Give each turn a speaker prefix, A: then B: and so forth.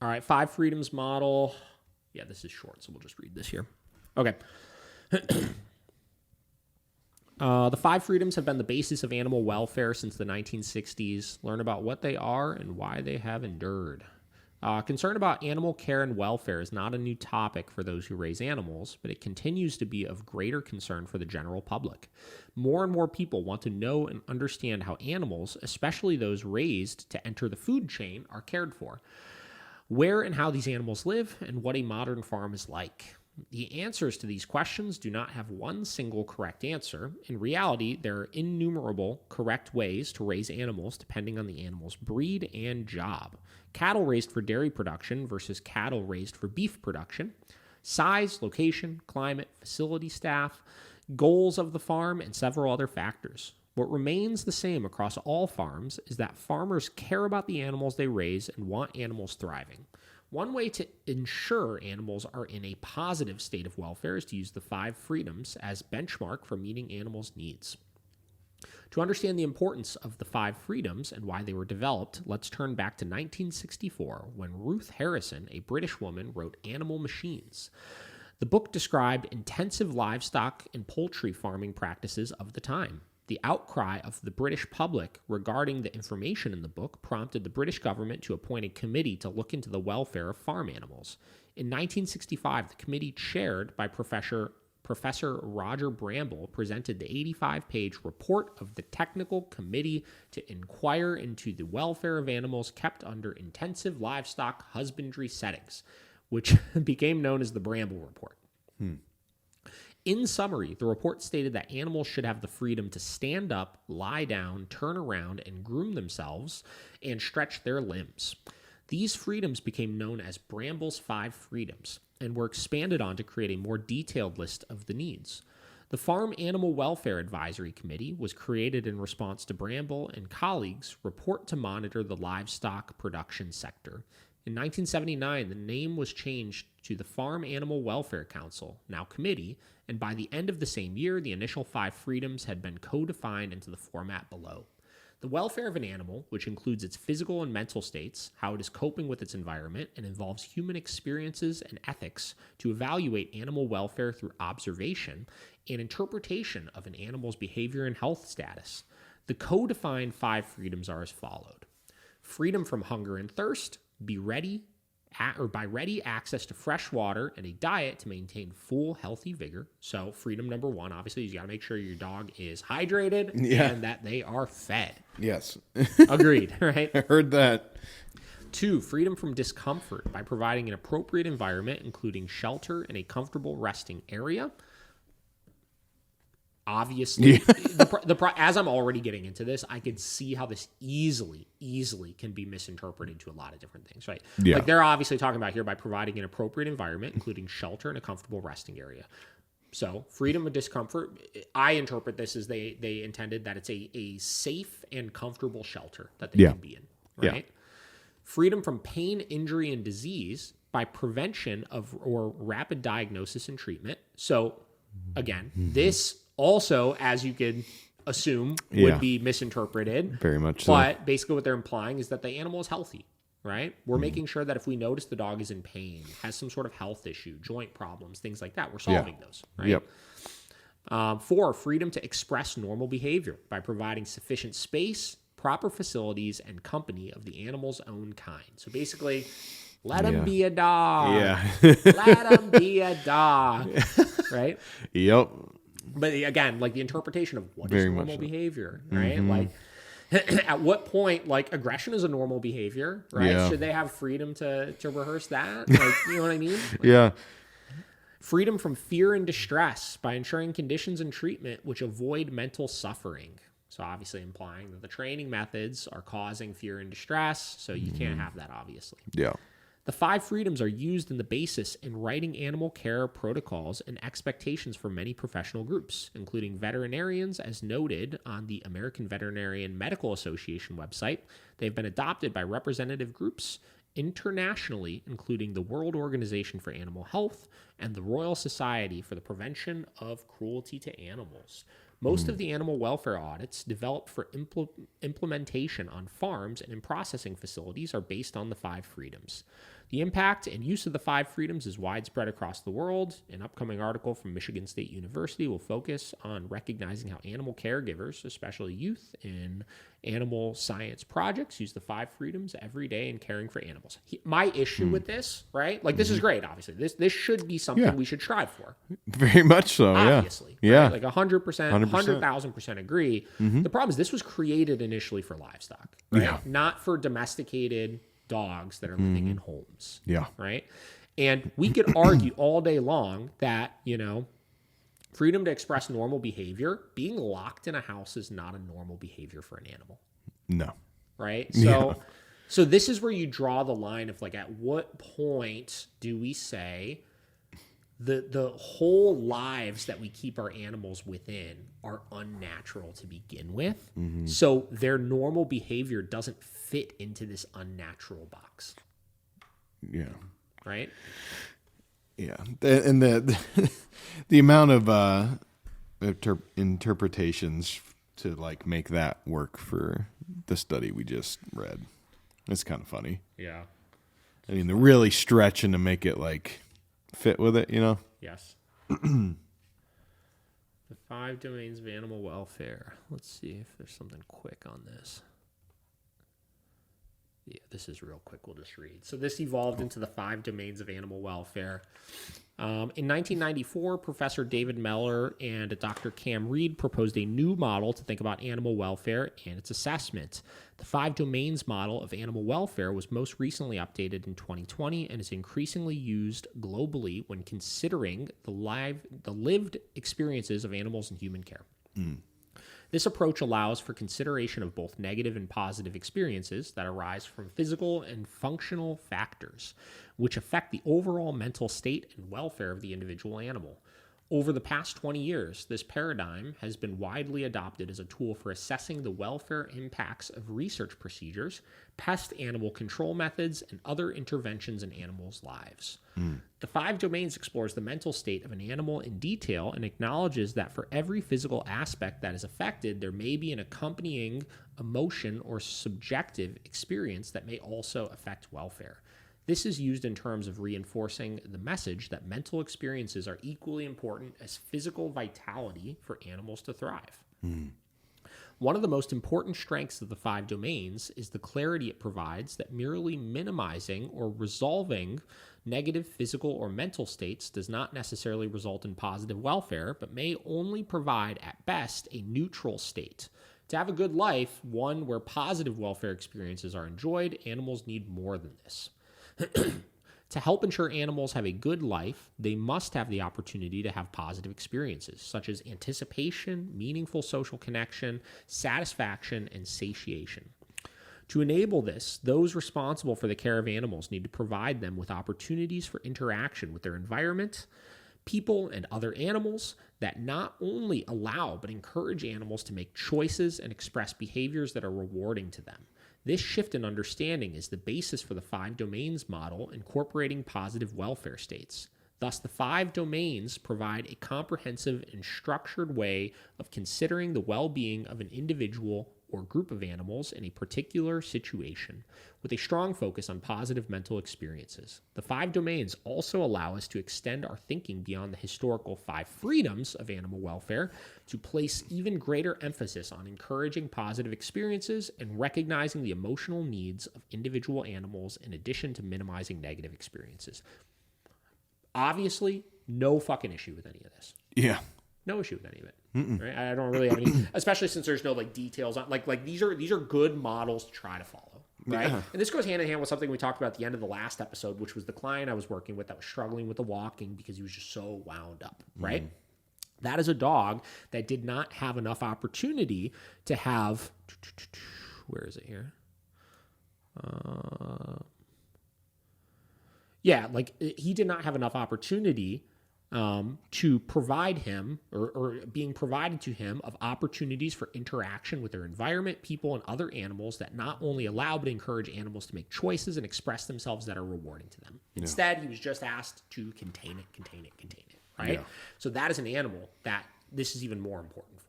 A: All right, 5 freedoms model. Yeah, this is short, so we'll just read this here. Okay. The 5 freedoms have been the basis of animal welfare since the 1960s. Learn about what they are and why they have endured. Concern about animal care and welfare is not a new topic for those who raise animals, but it continues to be of greater concern for the general public. More and more people want to know and understand how animals, especially those raised to enter the food chain, are cared for, where and how these animals live, and what a modern farm is like. The answers to these questions do not have one single correct answer. In reality, there are innumerable correct ways to raise animals depending on the animal's breed and job. Cattle raised for dairy production versus cattle raised for beef production. Size, location, climate, facility staff, goals of the farm, and several other factors. What remains the same across all farms is that farmers care about the animals they raise and want animals thriving. One way to ensure animals are in a positive state of welfare is to use the 5 freedoms as benchmark for meeting animals' needs. To understand the importance of the 5 freedoms and why they were developed, let's turn back to 1964 when Ruth Harrison, a British woman, wrote Animal Machines. The book described intensive livestock and poultry farming practices of the time. The outcry of the British public regarding the information in the book prompted the British government to appoint a committee to look into the welfare of farm animals. In 1965, the committee, chaired by Professor Roger Bramble, presented the 85-page report of the Technical Committee to inquire into the welfare of animals kept under intensive livestock husbandry settings, which became known as the Bramble Report. In summary, the report stated that animals should have the freedom to stand up, lie down, turn around, and groom themselves and stretch their limbs. These freedoms became known as Bramble's 5 freedoms and were expanded on to create a more detailed list of the needs. The Farm Animal Welfare Advisory Committee was created in response to Bramble and colleagues' report to monitor the livestock production sector. In 1979, the name was changed to the Farm Animal Welfare Council, now Committee, and by the end of the same year, the initial 5 freedoms had been co-defined into the format below. The welfare of an animal, which includes its physical and mental states, how it is coping with its environment, and involves human experiences and ethics to evaluate animal welfare through observation and interpretation of an animal's behavior and health status. The co-defined 5 freedoms are as followed. Freedom from hunger and thirst, by ready access to fresh water and a diet to maintain full, healthy vigor. So freedom number 1, obviously, you got to make sure your dog is hydrated and that they are fed.
B: Yes.
A: Agreed, right?
B: I heard that.
A: 2, freedom from discomfort by providing an appropriate environment, including shelter and a comfortable resting area. Obviously, as I'm already getting into this, I could see how this easily can be misinterpreted to a lot of different things, right?
B: Yeah.
A: Like they're obviously talking about here by providing an appropriate environment, including shelter and a comfortable resting area. So freedom of discomfort, I interpret this as they intended that it's a safe and comfortable shelter that they can be in, right? Yeah. Freedom from pain, injury, and disease by prevention of or rapid diagnosis and treatment. So again, this also, as you could assume, would be misinterpreted.
B: Very much so.
A: But basically what they're implying is that the animal is healthy, right? We're making sure that if we notice the dog is in pain, has some sort of health issue, joint problems, things like that, we're solving those, right? Yep. 4, freedom to express normal behavior by providing sufficient space, proper facilities, and company of the animal's own kind. So basically, let him be a dog.
B: Yeah.
A: Let him be a dog, right?
B: Yep.
A: But again, like the interpretation of what is normal behavior, right? Like at what point, like aggression is a normal behavior, right?
B: Yeah.
A: Should they have freedom to rehearse that? Like, you know what I mean? Like,
B: yeah.
A: Freedom from fear and distress by ensuring conditions and treatment which avoid mental suffering. So obviously implying that the training methods are causing fear and distress, so you can't have that, obviously.
B: Yeah.
A: The 5 freedoms are used in the basis in writing animal care protocols and expectations for many professional groups, including veterinarians, as noted on the American Veterinarian Medical Association website. They've been adopted by representative groups internationally, including the World Organization for Animal Health and the Royal Society for the Prevention of Cruelty to Animals. Most of the animal welfare audits developed for implementation on farms and in processing facilities are based on the 5 freedoms. The impact and use of the 5 freedoms is widespread across the world. An upcoming article from Michigan State University will focus on recognizing how animal caregivers, especially youth in animal science projects, use the 5 freedoms every day in caring for animals. My issue with this, right? Like, this is great, obviously. This should be something we should strive for.
B: Very much so,
A: obviously.
B: Yeah.
A: Right? Like 100%, 100,000% agree. The problem is this was created initially for livestock, right?
B: Yeah.
A: Not for domesticated dogs that are living in homes.
B: Yeah.
A: Right. And we could argue all day long that, freedom to express normal behavior, being locked in a house is not a normal behavior for an animal.
B: No.
A: Right. So this is where you draw the line of like, at what point do we say the whole lives that we keep our animals within are unnatural to begin with? So their normal behavior doesn't fit into this unnatural box.
B: Yeah.
A: Right?
B: Yeah. And the amount of interpretations to like make that work for the study we just read. It's kind of funny.
A: Yeah.
B: I mean, they're really stretching to make it like fit with it,
A: Yes. The 5 domains of animal welfare. Let's see if there's something quick on this. Yeah, this is real quick. We'll just read. So this evolved into the 5 domains of animal welfare. In 1994, Professor David Meller and Dr. Cam Reed proposed a new model to think about animal welfare and its assessment. The 5 domains model of animal welfare was most recently updated in 2020 and is increasingly used globally when considering the lived experiences of animals in human care. This approach allows for consideration of both negative and positive experiences that arise from physical and functional factors, which affect the overall mental state and welfare of the individual animal. Over the past 20 years, this paradigm has been widely adopted as a tool for assessing the welfare impacts of research procedures, pest animal control methods, and other interventions in animals' lives. The 5 domains explores the mental state of an animal in detail and acknowledges that for every physical aspect that is affected, there may be an accompanying emotion or subjective experience that may also affect welfare. This is used in terms of reinforcing the message that mental experiences are equally important as physical vitality for animals to thrive. One of the most important strengths of the 5 domains is the clarity it provides that merely minimizing or resolving negative physical or mental states does not necessarily result in positive welfare, but may only provide, at best, a neutral state. To have a good life, one where positive welfare experiences are enjoyed, animals need more than this. To help ensure animals have a good life, they must have the opportunity to have positive experiences, such as anticipation, meaningful social connection, satisfaction, and satiation. To enable this, those responsible for the care of animals need to provide them with opportunities for interaction with their environment, people, and other animals that not only allow but encourage animals to make choices and express behaviors that are rewarding to them. This shift in understanding is the basis for the 5 domains model incorporating positive welfare states. Thus, the 5 domains provide a comprehensive and structured way of considering the well-being of an individual or group of animals in a particular situation, with a strong focus on positive mental experiences. The 5 domains also allow us to extend our thinking beyond the historical 5 freedoms of animal welfare to place even greater emphasis on encouraging positive experiences and recognizing the emotional needs of individual animals in addition to minimizing negative experiences. Obviously, no fucking issue with any of this.
B: Yeah.
A: No issue with any of it. Right? I don't really have any, especially since there's no details on like these are good models to try to follow, right? Yeah. And this goes hand in hand with something we talked about at the end of the last episode, which was the client I was working with that was struggling with the walking because he was just so wound up, right? That is a dog that did not have enough opportunity to have. Where is it here? He did not have enough opportunity to provide him or being provided to him of opportunities for interaction with their environment, people, and other animals that not only allow but encourage animals to make choices and express themselves that are rewarding to them. Instead, he was just asked to contain it, right? Yeah. So that is an animal that this is even more important for.